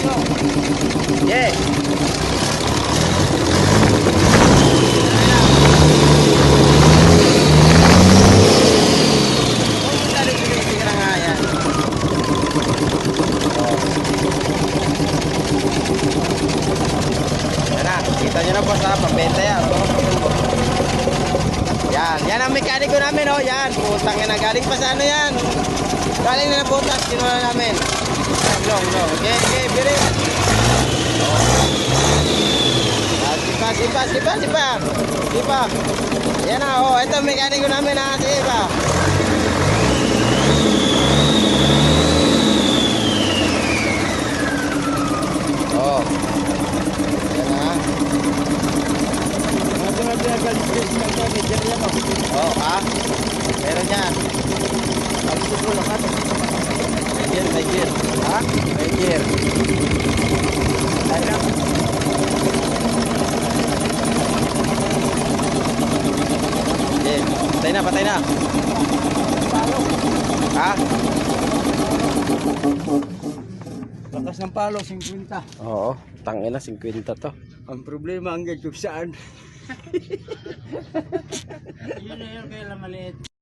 Yeah. Kita nyo na po sa pambenta yan. Yan ang mekaniko namin, oh. Yan, putang na galing pa sa ano yan. Galing na butas, kinuha namin. No. Okay, biri. Sipa. Yan na, oh. Ito ang mekaniko namin, ha. Sipa. Oh. Oh, ha? Meron yan. May gear. Ha? May gear. Ano? Okay, patay na. Ha? Lakas ng palo, 50. Oo, tangina 50 to. Ang problema ang gadyo saan. Yun na yun, kaya maliit.